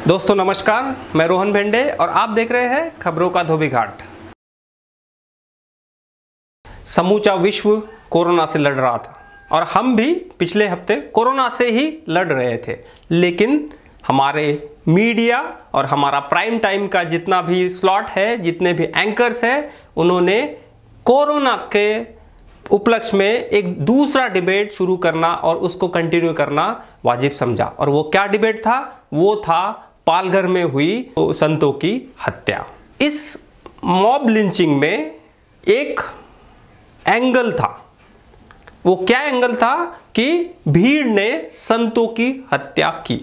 दोस्तों नमस्कार, मैं रोहन भेंडे और आप देख रहे हैं खबरों का धोबी घाट। समूचा विश्व कोरोना से लड़ रहा था और हम भी पिछले हफ्ते कोरोना से ही लड़ रहे थे, लेकिन हमारे मीडिया और हमारा प्राइम टाइम का जितना भी स्लॉट है, जितने भी एंकर्स हैं, उन्होंने कोरोना के उपलक्ष्य में एक दूसरा डिबेट शुरू करना और उसको कंटिन्यू करना वाजिब समझा। और वो क्या डिबेट था? वो था पालघर में हुई संतों की हत्या। इस मॉब लिंचिंग में एक एंगल था। वो क्या एंगल था कि भीड़ ने संतों की हत्या की,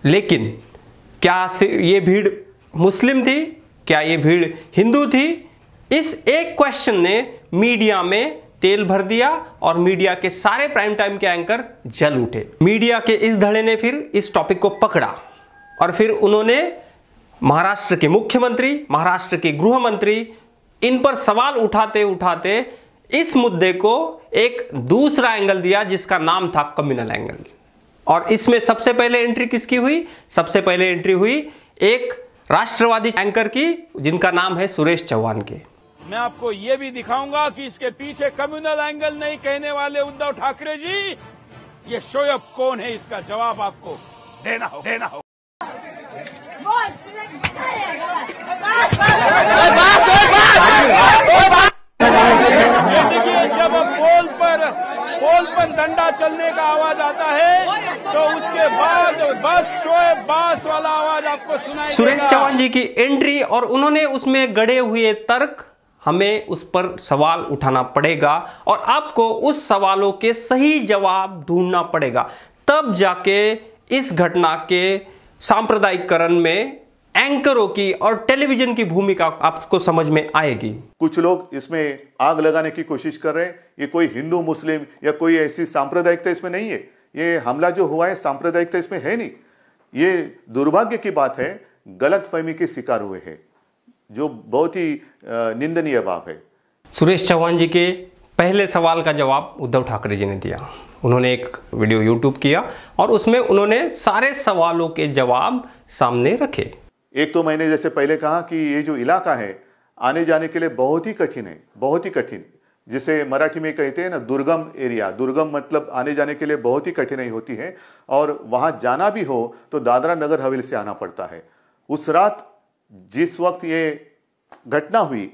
लेकिन क्या ये भीड़ मुस्लिम थी? क्या ये भीड़ हिंदू थी? इस एक क्वेश्चन ने मीडिया में तेल भर दिया और मीडिया के सारे प्राइम टाइम के एंकर जल उठे। मीडिया के इस धड़े ने फिर इस टॉपिक को पकड़ा और फिर उन्होंने महाराष्ट्र के मुख्यमंत्री, महाराष्ट्र के गृह मंत्री, इन पर सवाल उठाते उठाते इस मुद्दे को एक दूसरा एंगल दिया जिसका नाम था कम्युनल एंगल। और इसमें सबसे पहले एंट्री किसकी हुई? सबसे पहले एंट्री हुई एक राष्ट्रवादी एंकर की, जिनका नाम है सुरेश चौहान के। मैं आपको यह भी दिखाऊंगा कि इसके पीछे कम्युनल एंगल नहीं कहने वाले उद्धव ठाकरे जी, ये शोएब कौन है, इसका जवाब आपको देना हो। देखिए, जब पोल पर डंडा चलने का आवाज आता है तो उसके बाद बस शोएब बास वाला आवाज आपको सुनाई देगा। सुरेश चौहान जी की एंट्री और उन्होंने उसमें गड़े हुए तर्क, हमें उस पर सवाल उठाना पड़ेगा और आपको उस सवालों के सही जवाब ढूंढना पड़ेगा। तब जाके इस घटना के सांप्रदायिकरण में एंकरों की और टेलीविजन की भूमिका आपको समझ में आएगी। कुछ लोग इसमें आग लगाने की कोशिश कर रहे हैं। ये कोई हिंदू मुस्लिम या कोई ऐसी सांप्रदायिकता इसमें नहीं है। ये हमला जो हुआ है, सांप्रदायिकता इसमें है नहीं। ये दुर्भाग्य की बात है, गलतफहमी के शिकार हुए हैं, जो बहुत ही निंदनीय बात है। सुरेश चौहान जी के पहले सवाल का जवाब उद्धव ठाकरे जी ने दिया। उन्होंने एक वीडियो यूट्यूब किया और उसमें उन्होंने सारे सवालों के जवाब सामने रखे। एक तो मैंने जैसे पहले कहा कि ये जो इलाका है आने जाने के लिए बहुत ही कठिन है, बहुत ही कठिन। जिसे मराठी में कहते हैं ना, दुर्गम एरिया। दुर्गम मतलब आने जाने के लिए बहुत ही कठिनाई होती है और वहां जाना भी हो तो दादरा नगर हवेली से आना पड़ता है। उस रात जिस वक्त ये घटना हुई,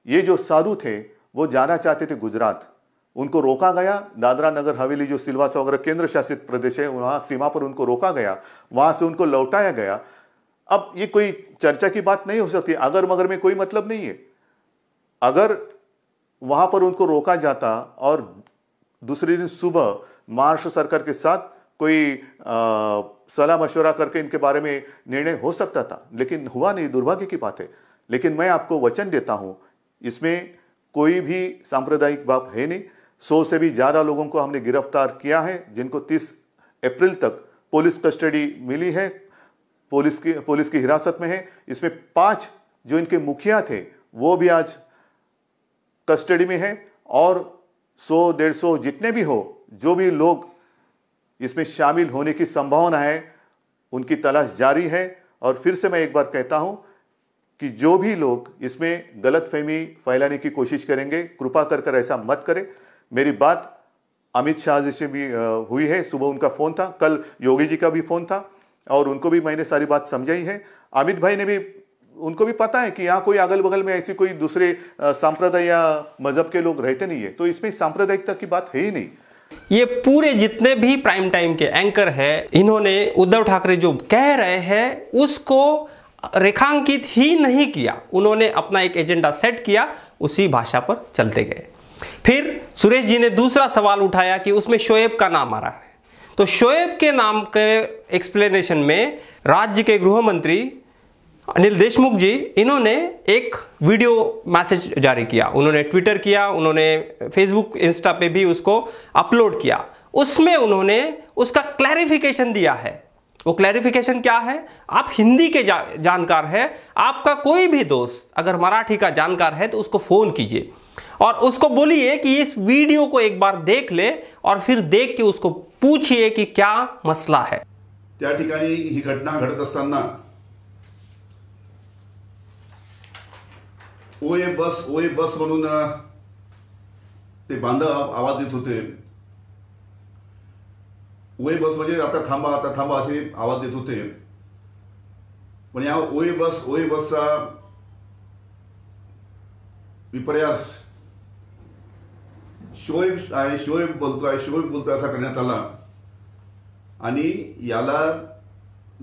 ये जो साधु थे वो जाना चाहते थे गुजरात। उनको रोका गया। दादरा नगर हवेली जो सिलवासा वगैरह केंद्र शासित प्रदेश है, वहां सीमा पर उनको रोका गया, वहां से उनको लौटाया गया। अब ये कोई चर्चा की बात नहीं हो सकती, अगर मगर में कोई मतलब नहीं है। अगर वहां पर उनको रोका जाता और दूसरे दिन सुबह महाराष्ट्र सरकार के साथ कोई सलाह मशवरा करके इनके बारे में निर्णय हो सकता था, लेकिन हुआ नहीं। दुर्भाग्य की बात है। लेकिन मैं आपको वचन देता हूं, इसमें कोई भी सांप्रदायिक बात है नहीं। 100 से भी ज्यादा लोगों को हमने गिरफ्तार किया है, जिनको 30 अप्रैल तक पुलिस कस्टडी मिली है, पुलिस की हिरासत में है। इसमें 5 जो इनके मुखिया थे वो भी आज कस्टडी में है और 100-150 जितने भी हो, जो भी लोग इसमें शामिल होने की संभावना है, उनकी तलाश जारी है। और फिर से मैं एक बार कहता हूं कि जो भी लोग इसमें गलतफहमी फैलाने की कोशिश करेंगे, कृपा कर ऐसा मत करें। मेरी बात अमित शाह जी से भी हुई है। सुबह उनका फोन था, कल योगी जी का भी फोन था और उनको भी मैंने सारी बात समझाई है। अमित भाई ने भी, उनको भी पता है कि यहाँ कोई अगल बगल में ऐसी कोई दूसरे सांप्रदाय या मजहब के लोग रहते नहीं है, तो इसमें सांप्रदायिकता की बात है ही नहीं। ये पूरे जितने भी प्राइम टाइम के एंकर हैं, इन्होंने उद्धव ठाकरे जो कह रहे हैं उसको रेखांकित ही नहीं किया। उन्होंने अपना एक एजेंडा सेट किया, उसी भाषा पर चलते गए। फिर सुरेश जी ने दूसरा सवाल उठाया कि उसमें शोएब का नाम आ रहा है। तो शोएब के नाम के एक्सप्लेनेशन में राज्य के गृह मंत्री अनिल देशमुख जी, इन्होंने एक वीडियो मैसेज जारी किया। उन्होंने ट्विटर किया, उन्होंने फेसबुक, इंस्टा पे भी उसको अपलोड किया। उसमें उन्होंने उसका क्लैरिफिकेशन दिया है। वो क्लैरिफिकेशन क्या है? आप हिंदी के जानकार हैं, आपका कोई भी दोस्त अगर मराठी का जानकार है तो उसको फोन कीजिए और उसको बोलिए कि इस वीडियो को एक बार देख ले और फिर देख के उसको पूछिए कि क्या मसला है। त्या ठिकाणी ही घटना घडत असताना ओए बस म्हणून ते बांधव आवाज देत होते. ओए बस म्हणजे आता थांबा असे आवाज देत होते. पण या ओए बसचा विपर्यास शोएब बोलतोय असा करण्यात आला आणि याला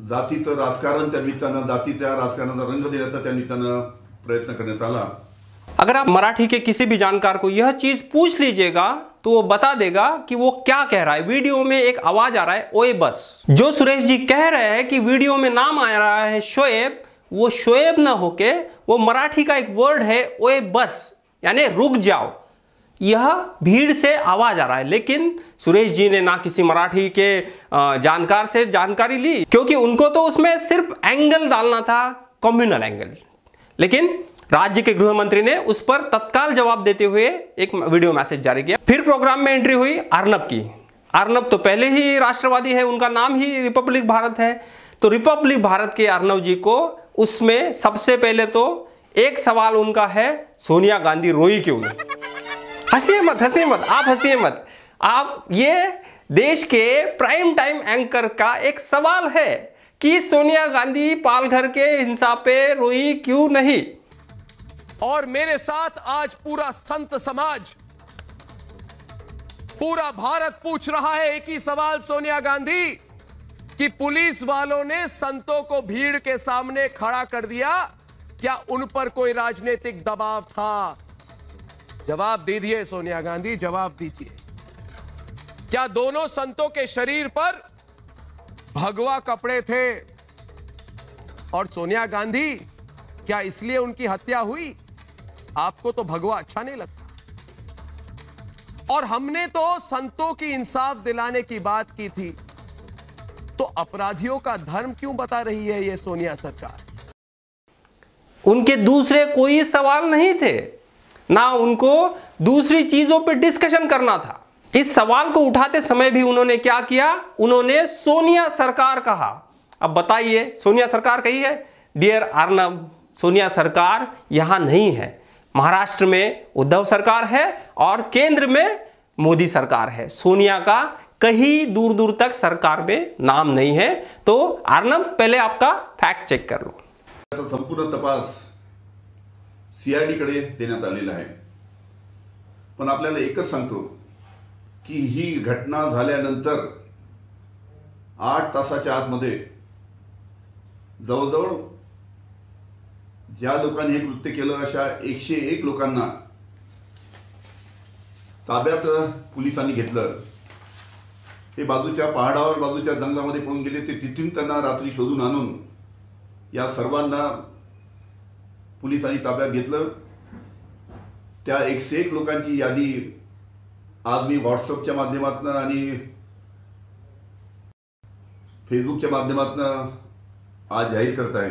जातीचं राजकारण त्या निमित्तानं, जातीच्या राजकारणाचा रंग देण्याचा त्या निमित्तानं प्रयत्न करण्यात आला. अगर आप मराठी के किसी भी जानकार को यह चीज पूछ लीजिएगा तो वो बता देगा कि वो क्या कह रहा है. वीडियो में एक आवाज आ रहा है ओए बस. जो सुरेश जी कह रहे हैं कि वीडियो में नाम आ रहा है शोएब, वो शोएब ना होके वो मराठी का एक वर्ड है ओए बस, यानी रुक जाओ. यह भीड़ से आवाज आ रहा है. लेकिन सुरेश जी ने ना किसी मराठी के जानकार से जानकारी ली, क्योंकि उनको तो उसमें सिर्फ एंगल डालना था, कम्युनल एंगल. लेकिन राज्य के गृह मंत्री ने उस पर तत्काल जवाब देते हुए एक वीडियो मैसेज जारी किया. फिर प्रोग्राम में एंट्री हुई अर्नब की. अर्नब तो पहले ही राष्ट्रवादी है, उनका नाम ही रिपब्लिक भारत है. तो रिपब्लिक भारत के अर्नब जी को उसमें सबसे पहले तो एक सवाल उनका है, सोनिया गांधी रोई क्यों नहीं. हंसिए मत आप हंसिए मत. आप ये देश के प्राइम टाइम एंकर का एक सवाल है कि सोनिया गांधी पालघर के हिंसा पे रोई क्यों नहीं. और मेरे साथ आज पूरा संत समाज, पूरा भारत पूछ रहा है एक ही सवाल सोनिया गांधी कि पुलिस वालों ने संतों को भीड़ के सामने खड़ा कर दिया, क्या उन पर कोई राजनीतिक दबाव था? जवाब दीजिए सोनिया गांधी, जवाब दीजिए. क्या दोनों संतों के शरीर पर भगवा कपड़े थे? और सोनिया गांधी, क्या इसलिए उनकी हत्या हुई? आपको तो भगवा अच्छा नहीं लगता. और हमने तो संतों की इंसाफ दिलाने की बात की थी, तो अपराधियों का धर्म क्यों बता रही है ये सोनिया सरकार? उनके दूसरे कोई सवाल नहीं थे, ना उनको दूसरी चीजों पे डिस्कशन करना था. इस सवाल को उठाते समय भी उन्होंने क्या किया? उन्होंने सोनिया सरकार कहा. अब बताइए, सोनिया सरकार कही है? डियर अर्नब, सोनिया सरकार यहां नहीं है. महाराष्ट्र में उद्धव सरकार है और केंद्र में मोदी सरकार है. सोनिया का कहीं दूर दूर तक सरकार में नाम नहीं है. तो अर्नब, पहले आपका फैक्ट चेक कर लो. संपूर्ण तपास सीआयडी कडे देण्यात आलेला आहे. पण आपल्याला एकच सांगतो की ही घटना झाल्यानंतर 8 तासाच्या आतमध्ये जवळजवळ ज्या लोकांनी हे कृत्य केलं अशा 101 लोकांना ताब्यात पोलिसांनी घेतलं. ते बाजूच्या पहाडावर, बाजूच्या जंगलामध्ये पळून गेले. ते तिथून त्यांना रात्री शोधून आणून या सर्वांना पोलिसांनी ताब्यात घेतलं. त्या 101 लोकांची यादी आज मी व्हॉट्सअपच्या माध्यमातून आणि फेसबुकच्या माध्यमातून आज जाहीर करत आहे.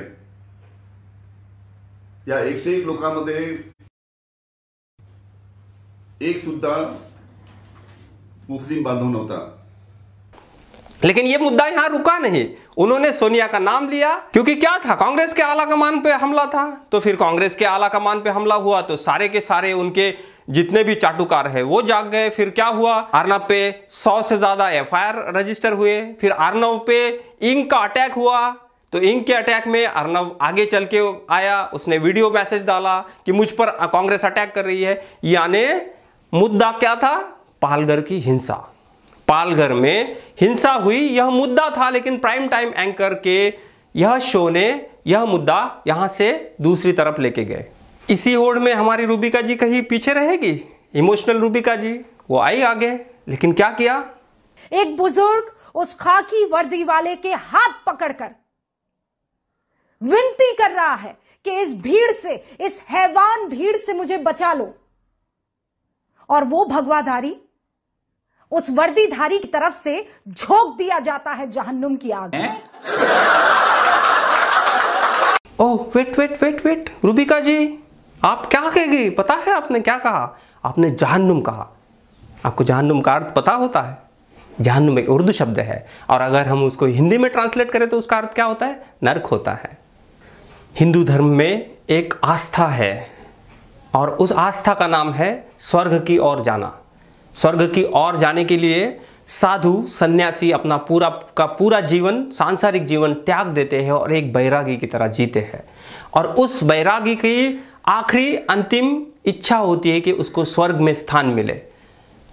या 101 लोकांमध्ये एक सुद्धा मुस्लिम बांधव नव्हता. लेकिन ये मुद्दा यहां रुका नहीं. उन्होंने सोनिया का नाम लिया, क्योंकि क्या था, कांग्रेस के आला कमान पे हमला था. तो फिर कांग्रेस के आला कमान पे हमला हुआ तो सारे के सारे उनके जितने भी चाटुकार है वो जाग गए. फिर क्या हुआ, अर्नब पे 100 से ज्यादा एफआईआर रजिस्टर हुए. फिर अर्नब पे इंक का अटैक हुआ. तो इंक के अटैक में अर्नब आगे चल के आया, उसने वीडियो मैसेज डाला कि मुझ पर कांग्रेस अटैक कर रही है. यानी मुद्दा क्या था? पालघर की हिंसा. पालघर में हिंसा हुई, यह मुद्दा था. लेकिन प्राइम टाइम एंकर के यह शो ने यह मुद्दा यहां से दूसरी तरफ लेके गए. इसी होड़ में हमारी रूबिका जी कहीं पीछे रहेगी? इमोशनल रूबिका जी, वो आई आगे, लेकिन क्या किया? एक बुजुर्ग उस खाकी वर्दी वाले के हाथ पकड़कर विनती कर रहा है कि इस भीड़ से, इस हैवान भीड़ से मुझे बचा लो. और वो भगवाधारी उस वर्दीधारी की तरफ से झोंक दिया जाता है जहन्नुम की आग में. ओह वेट रूबिका जी, आप क्या कह गई? पता है आपने क्या कहा? आपने जहन्नुम कहा. आपको जहन्नुम का अर्थ पता होता है? जहन्नुम एक उर्दू शब्द है, और अगर हम उसको हिंदी में ट्रांसलेट करें तो उसका अर्थ क्या होता है? नरक होता है। हिंदू धर्म में एक आस्था है और उस आस्था का नाम है स्वर्ग की ओर जाना। स्वर्ग की ओर जाने के लिए साधु सन्यासी अपना पूरा का पूरा जीवन, सांसारिक जीवन त्याग देते हैं और एक बैरागी की तरह जीते हैं, और उस बैरागी की आखिरी अंतिम इच्छा होती है कि उसको स्वर्ग में स्थान मिले।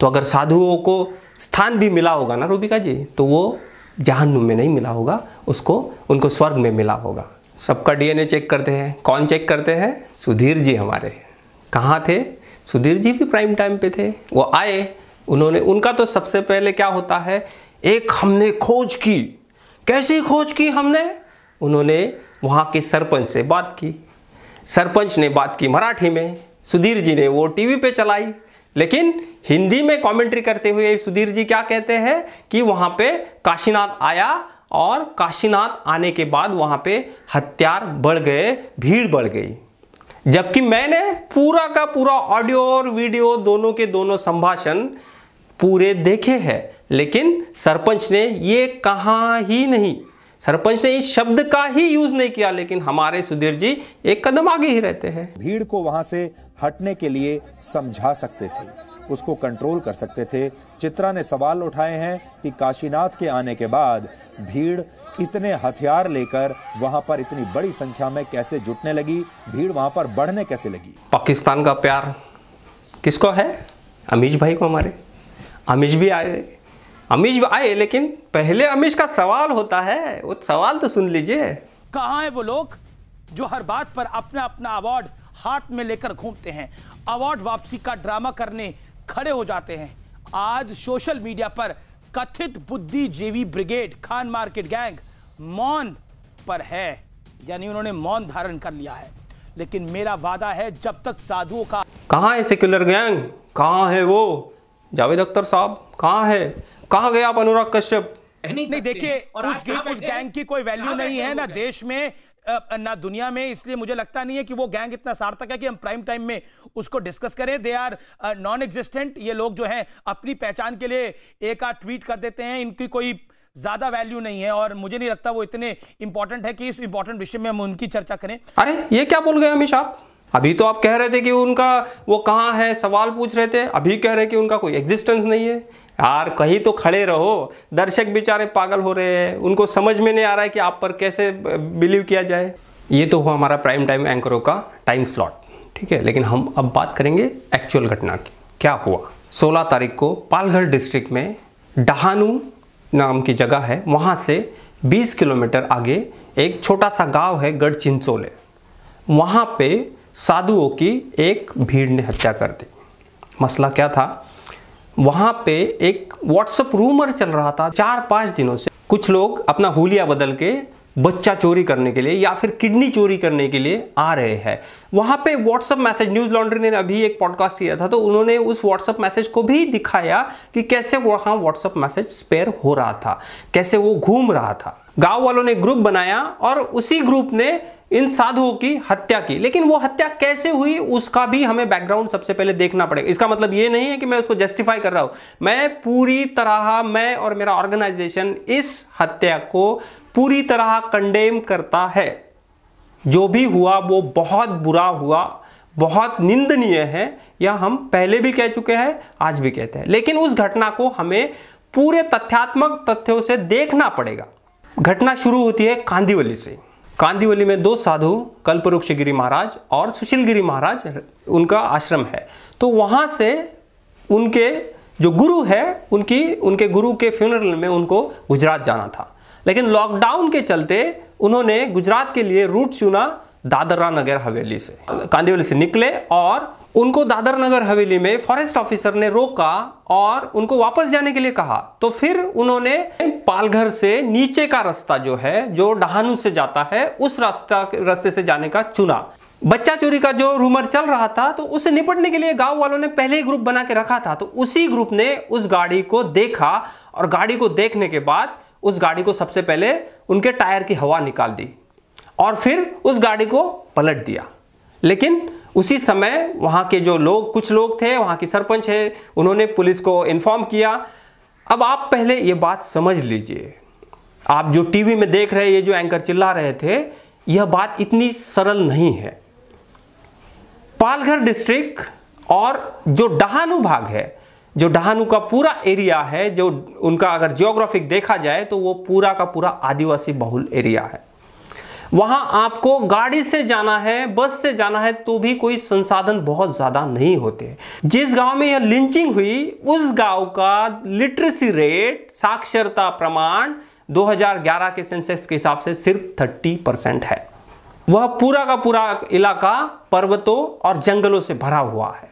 तो अगर साधुओं को स्थान भी मिला होगा ना रूबिका जी, तो वो जहन्नुम में नहीं मिला होगा, उनको स्वर्ग में मिला होगा। सबका डीएनए चेक करते हैं। कौन चेक करते हैं? सुधीर जी हमारे। कहाँ थे? सुधीर जी भी प्राइम टाइम पे थे। वो आए, उनका तो सबसे पहले क्या होता है, एक हमने खोज की। कैसी खोज की हमने? उन्होंने वहाँ के सरपंच से बात की। सरपंच ने बात की मराठी में, सुधीर जी ने वो टीवी पे चलाई, लेकिन हिंदी में कमेंट्री करते हुए सुधीर जी क्या कहते हैं कि वहाँ पे काशीनाथ आया, और काशीनाथ आने के बाद वहाँ पे हत्यार बढ़ गए, भीड़ बढ़ गई। जबकि मैंने पूरा का पूरा ऑडियो और वीडियो दोनों के दोनों संभाषण पूरे देखे हैं, लेकिन सरपंच ने ये कहा ही नहीं, सरपंच ने इस शब्द का ही यूज नहीं किया, लेकिन हमारे सुधीर जी एक कदम आगे ही रहते हैं। भीड़ को वहां से हटने के लिए समझा सकते थे, उसको कंट्रोल कर सकते थे। चित्रा ने सवाल उठाए हैं कि काशीनाथ के आने के बाद भीड़ इतने हथियार लेकर वहां पर इतनी बड़ी संख्या में कैसे जुटने लगी, भीड़ वहां पर बढ़ने कैसे लगी। पाकिस्तान का प्यार किसको है? अमीश भाई को। हमारे अमीश भी आए, लेकिन पहले अमीश का सवाल होता है, वो सवाल तो सुन लीजिए। कहां है वो लोग जो हर बात पर अपना अपना अवार्ड हाथ में लेकर घूमते हैं, अवार्ड वापसी का ड्रामा करने खड़े हो जाते हैं। आज सोशल मीडिया पर कथित बुद्धिजीवी ब्रिगेड खान मार्केट गैंग मौन पर है, यानी उन्होंने मौन धारण कर लिया है। लेकिन मेरा वादा है, जब तक साधुओं का कहां है सेक्युलर गैंग? कहां है वो जावेद अख्तर साहब? कहां है? कहां गया आप अनुराग कश्यप? नहीं देखिए, उस गैंग की कोई वैल्यू नहीं है ना देश में ना दुनिया में, इसलिए मुझे लगता नहीं है कि वो गैंग इतना सार्थक है कि हम प्राइम टाइम में उसको डिस्कस करें। They are non existent. ये लोग जो हैं अपनी पहचान के लिए एक आध ट्वीट कर देते हैं, इनकी कोई ज्यादा वैल्यू नहीं है, और मुझे नहीं लगता वो इतने इंपॉर्टेंट है कि इस इंपॉर्टेंट विषय में हम उनकी चर्चा करें। अरे ये क्या बोल गए अमीश आप? अभी तो आप कह रहे थे कि उनका वो कहाँ है, सवाल पूछ रहे थे, अभी कह रहे कि उनका कोई एग्जिस्टेंस नहीं है। यार कहीं तो खड़े रहो, दर्शक बेचारे पागल हो रहे हैं, उनको समझ में नहीं आ रहा है कि आप पर कैसे बिलीव किया जाए। ये तो हुआ हमारा प्राइम टाइम एंकरों का टाइम स्लॉट, ठीक है। लेकिन हम अब बात करेंगे एक्चुअल घटना की। क्या हुआ? 16 तारीख को पालघर डिस्ट्रिक्ट में डहानू नाम की जगह है, वहाँ से 20 किलोमीटर आगे एक छोटा सा गांव है गढ़चिंचोले। वहाँ पे साधुओं की एक भीड़ ने हत्या कर दी। मसला क्या था? वहाँ पे एक व्हाट्सएप रूमर चल रहा था 4-5 दिनों से, कुछ लोग अपना हुलिया बदल के बच्चा चोरी करने के लिए या फिर किडनी चोरी करने के लिए आ रहे हैं। वहाँ पे व्हाट्सएप मैसेज, न्यूज़ लॉन्ड्री ने अभी एक पॉडकास्ट किया था, तो उन्होंने उस व्हाट्सएप मैसेज को भी दिखाया कि कैसे वहाँ व्हाट्सएप मैसेज स्पेयर हो रहा था, कैसे वो घूम रहा था। गांव वालों ने ग्रुप बनाया और उसी ग्रुप ने इन साधुओं की हत्या की। लेकिन वो हत्या कैसे हुई उसका भी हमें बैकग्राउंड सबसे पहले देखना पड़ेगा। इसका मतलब ये नहीं है कि मैं उसको जस्टिफाई कर रहा हूं, मैं पूरी तरह, मैं और मेरा ऑर्गेनाइजेशन इस हत्या को पूरी तरह कंडेम करता है। जो भी हुआ वो बहुत बुरा हुआ, बहुत निंदनीय है, या हम पहले भी कह चुके हैं, आज भी कहते हैं। लेकिन उस घटना को हमें पूरे तथ्यात्मक तथ्यों से देखना पड़ेगा। घटना शुरू होती है कांदिवली से। कांदिवली में 2 साधु, कल्पवृक्ष गिरी महाराज और सुशील गिरी महाराज, उनका आश्रम है। तो वहाँ से उनके जो गुरु है, उनके गुरु के फ्यूनरल में उनको गुजरात जाना था। लेकिन लॉकडाउन के चलते उन्होंने गुजरात के लिए रूट चुना दादरा नगर हवेली से। कांदिवली से निकले और उनको दादर नगर हवेली में फॉरेस्ट ऑफिसर ने रोका और उनको वापस जाने के लिए कहा। तो फिर उन्होंने पालघर से नीचे का रास्ता जो है, जो डहानू से जाता है, उस रास्ते से जाने का चुना। बच्चा चोरी का जो रूमर चल रहा था, तो उससे निपटने के लिए गांव वालों ने पहले ही ग्रुप बना के रखा था। तो उसी ग्रुप ने उस गाड़ी को देखा और गाड़ी को देखने के बाद उस गाड़ी को सबसे पहले उनके टायर की हवा निकाल दी और फिर उस गाड़ी को पलट दिया। लेकिन उसी समय वहाँ के जो लोग, कुछ लोग थे, वहाँ की सरपंच है, उन्होंने पुलिस को इन्फॉर्म किया। अब आप पहले ये बात समझ लीजिए, आप जो टीवी में देख रहे, ये जो एंकर चिल्ला रहे थे, यह बात इतनी सरल नहीं है। पालघर डिस्ट्रिक्ट और जो डहानू भाग है, जो डहानू का पूरा एरिया है, जो उनका अगर जियोग्राफिक देखा जाए तो वो पूरा का पूरा आदिवासी बहुल एरिया है। वहां आपको गाड़ी से जाना है, बस से जाना है, तो भी कोई संसाधन बहुत ज्यादा नहीं होते। जिस गांव में यह लिंचिंग हुई, उस गांव का लिटरेसी रेट, साक्षरता प्रमाण 2011 के सेंसस के हिसाब से सिर्फ 30% है। वह पूरा का पूरा इलाका पर्वतों और जंगलों से भरा हुआ है।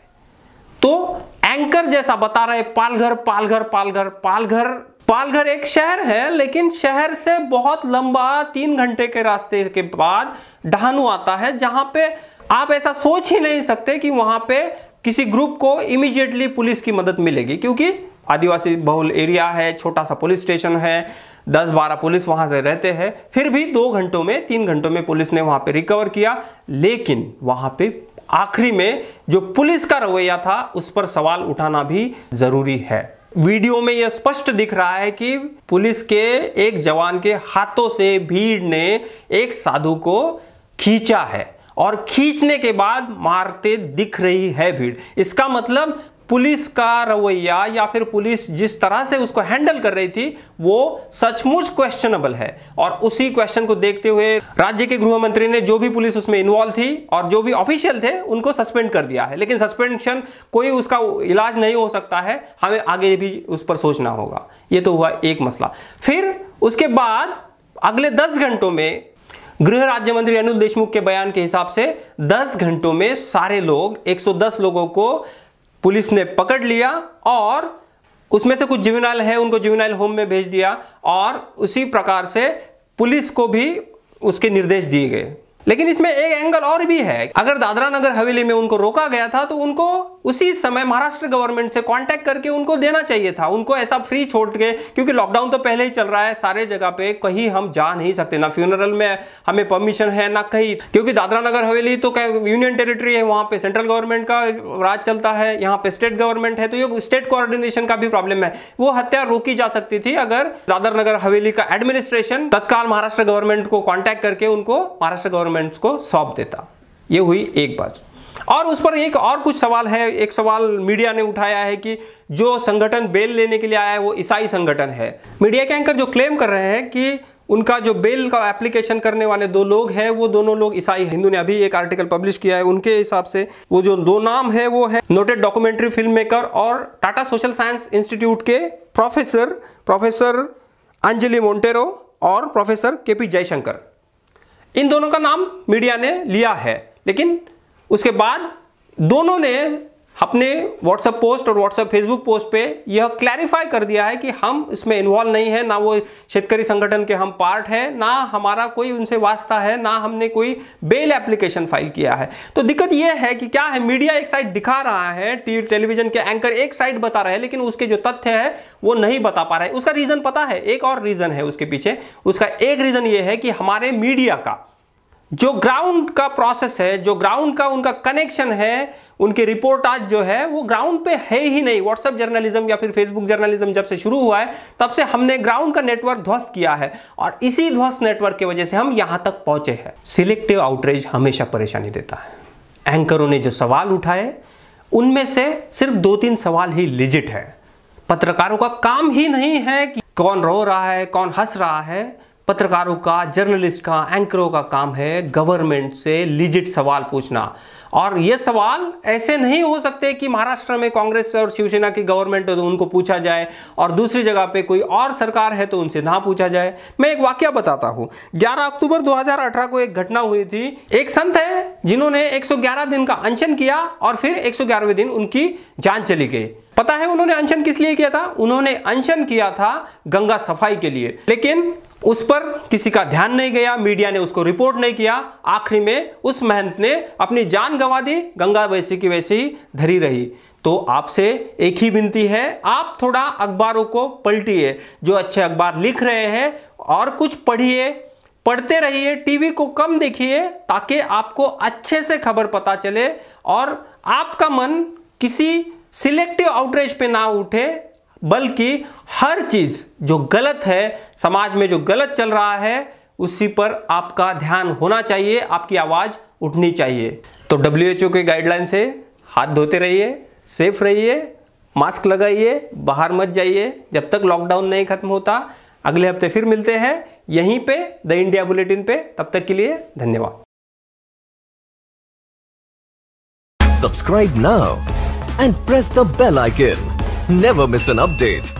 तो एंकर जैसा बता रहे पालघर पालघर पालघर पालघर पालघर एक शहर है, लेकिन शहर से बहुत लंबा 3 घंटे के रास्ते के बाद डहानू आता है, जहां पे आप ऐसा सोच ही नहीं सकते कि वहां पे किसी ग्रुप को इमीडिएटली पुलिस की मदद मिलेगी, क्योंकि आदिवासी बहुल एरिया है, छोटा सा पुलिस स्टेशन है, 10-12 पुलिस वहां से रहते हैं। फिर भी 2 घंटों में 3 घंटों में पुलिस ने वहां पे रिकवर किया। लेकिन वहां पे आखिरी में जो पुलिस का रवैया था, उस पर सवाल उठाना भी जरूरी है। वीडियो में यह स्पष्ट दिख रहा है कि पुलिस के एक जवान के हाथों से भीड़ ने एक साधु को खींचा है और खींचने के बाद मारते दिख रही है भीड़। इसका मतलब पुलिस का रवैया या फिर पुलिस जिस तरह से उसको हैंडल कर रही थी, वो सचमुच क्वेश्चनेबल है। और उसी क्वेश्चन को देखते हुए राज्य के गृह मंत्री ने जो भी पुलिस उसमें इन्वॉल्व थी और जो भी ऑफिशियल थे, उनको सस्पेंड कर दिया है। लेकिन सस्पेंशन कोई उसका इलाज नहीं हो सकता है, हमें आगे भी उस पर सोचना होगा। ये तो हुआ एक मसला। फिर उसके बाद अगले 10 घंटों में गृह राज्य मंत्री अनिल देशमुख के बयान के हिसाब से 10 घंटों में सारे लोग 110 लोगों को पुलिस ने पकड़ लिया और उसमें से कुछ जुवेनाइल है, उनको जुवेनाइल होम में भेज दिया और उसी प्रकार से पुलिस को भी उसके निर्देश दिए गए। लेकिन इसमें एक एंगल और भी है। अगर दादरा नगर हवेली में उनको रोका गया था, तो उनको उसी समय महाराष्ट्र गवर्नमेंट से कांटेक्ट करके उनको देना चाहिए था। उनको ऐसा फ्री छोड़ के, क्योंकि लॉकडाउन तो पहले ही चल रहा है सारे जगह पे, कहीं हम जा नहीं सकते, ना फ्यूनरल में हमें परमिशन है ना कहीं, क्योंकि दादरा नगर हवेली तो यूनियन टेरिटरी है, वहां पे सेंट्रल गवर्नमेंट का राज चलता है, यहाँ पे स्टेट गवर्नमेंट है, तो ये स्टेट कोऑर्डिनेशन का भी प्रॉब्लम है। वो हत्या रोकी जा सकती थी अगर दादरा नगर हवेली का एडमिनिस्ट्रेशन तत्काल महाराष्ट्र गवर्नमेंट को कॉन्टैक्ट करके उनको महाराष्ट्र गवर्नमेंट को सौंप देता। ये हुई एक बात। और उस पर एक और कुछ सवाल है। एक सवाल मीडिया ने उठाया है कि जो संगठन बेल लेने के लिए आया है वो ईसाई संगठन है। मीडिया के एंकर जो क्लेम कर रहे हैं कि उनका जो बेल का एप्लीकेशन करने वाले 2 लोग हैं, वो दोनों लोग ईसाई। हिंदू ने अभी एक आर्टिकल पब्लिश किया है, उनके हिसाब से वो जो 2 नाम है वो है नोटेड डॉक्यूमेंट्री फिल्म मेकर और टाटा सोशल साइंस इंस्टीट्यूट के प्रोफेसर अंजलि मोंटेरो और प्रोफेसर केपी जयशंकर। इन दोनों का नाम मीडिया ने लिया है, लेकिन उसके बाद दोनों ने अपने व्हाट्सएप पोस्ट और व्हाट्सएप फेसबुक पोस्ट पे यह क्लैरिफाई कर दिया है कि हम इसमें इन्वॉल्व नहीं है, ना वो शेतकरी संगठन के हम पार्ट है, ना हमारा कोई उनसे वास्ता है, ना हमने कोई बेल एप्लीकेशन फाइल किया है। तो दिक्कत यह है कि क्या है, मीडिया एक साइड दिखा रहा है, टेलीविजन के एंकर एक साइड बता रहे हैं, लेकिन उसके जो तथ्य है वो नहीं बता पा रहे। उसका रीजन पता है, एक और रीजन है उसके पीछे। उसका एक रीजन ये है कि हमारे मीडिया का जो ग्राउंड का प्रोसेस है, जो ग्राउंड का उनका कनेक्शन है, उनके रिपोर्टाज जो है वो ग्राउंड पे है ही नहीं। व्हाट्सएप जर्नलिज्म या फिर फेसबुक जर्नलिज्म जब से शुरू हुआ है, तब से हमने ग्राउंड का नेटवर्क ध्वस्त किया है और इसी ध्वस्त नेटवर्क की वजह से हम यहां तक पहुंचे हैं। सिलेक्टिव आउटरीच हमेशा परेशानी देता है। एंकरों ने जो सवाल उठाए, उनमें से सिर्फ 2-3 सवाल ही लिजिट है। पत्रकारों का काम ही नहीं है कि कौन रो रहा है, कौन हंस रहा है। पत्रकारों का, जर्नलिस्ट का, एंकरों का काम है गवर्नमेंट से लिजिट सवाल पूछना। और ये सवाल ऐसे नहीं हो सकते कि महाराष्ट्र में कांग्रेस और शिवसेना की गवर्नमेंट है तो उनको पूछा जाए और दूसरी जगह पे कोई और सरकार है तो उनसे ना पूछा जाए। मैं एक वाकया बताता हूं। 11 अक्टूबर 2018 को एक घटना हुई थी। एक संत है जिन्होंने 111 दिन का अनशन किया और फिर 111वें दिन उनकी जान चली गई। पता है उन्होंने अनशन किस लिए किया था? उन्होंने अनशन किया था गंगा सफाई के लिए, लेकिन उस पर किसी का ध्यान नहीं गया, मीडिया ने उसको रिपोर्ट नहीं किया। आखिरी में उस महंत ने अपनी जान गंवा दी, गंगा वैसी की वैसी ही धरी रही। तो आपसे एक ही विनती है, आप थोड़ा अखबारों को पलटिए, जो अच्छे अखबार लिख रहे हैं और कुछ पढ़िए, पढ़ते रहिए, टीवी को कम देखिए ताकि आपको अच्छे से खबर पता चले और आपका मन किसी सिलेक्टिव आउटरीच पे ना उठे। बल्कि हर चीज जो गलत है, समाज में जो गलत चल रहा है, उसी पर आपका ध्यान होना चाहिए, आपकी आवाज उठनी चाहिए। तो WHO के गाइडलाइन से हाथ धोते रहिए, सेफ रहिए, मास्क लगाइए, बाहर मत जाइए जब तक लॉकडाउन नहीं खत्म होता। अगले हफ्ते फिर मिलते हैं यहीं पे द इंडिया बुलेटिन पे। तब तक के लिए धन्यवाद। Subscribe now and press the bell icon. Never miss an update.